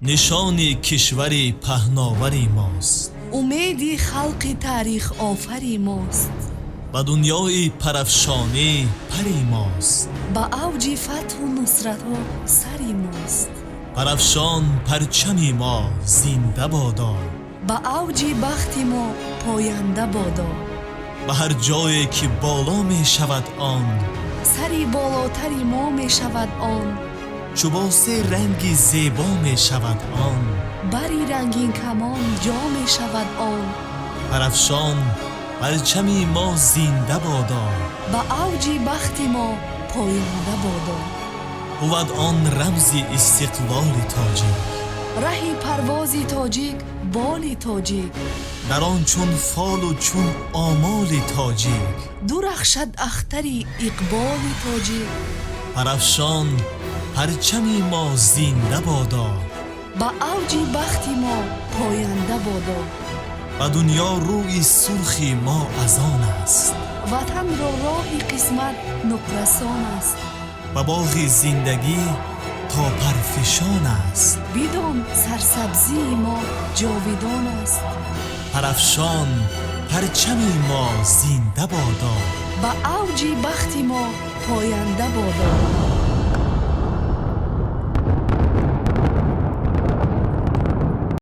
نشان کشوری پهناوری ماست. امیدی خلق تاریخ آفری ماست. و دنیای پرافشانه پری ماست. با اوج فتح و نصرت ها سری ماست. پرافشان پرچمی ما زنده بادا. با اوج بخت ما پاینده بادا. به هر جایی که بالا می شود آن، سری بالاتری ما می شود آن. چوباس رنگی زیبا می شود آن. بری رنگین کمان جا می شود آن. پرافشان پرچمی ما زنده بادا. با اوج بخت ما پاینده بادا. بود آن رمز استقلال تاجیک. رهی پرواز تاجیک بال تاجیک. در آن چون فال و چون آمال تاجیک. درخشد اختری اقبال تاجیک. پرافشان پرچمی ما زنده بادا. با اوج بخت ما پاینده بادا. و دنیا روی سرخی ما از آن است. وطن را راه قسمت نقرسان است. و باغ زندگی تا پرفشان است. بدان سرسبزی ما جاودان است. پرافشان پرچمی ما زنده بادا. با اوج بخت ما پاینده بادا.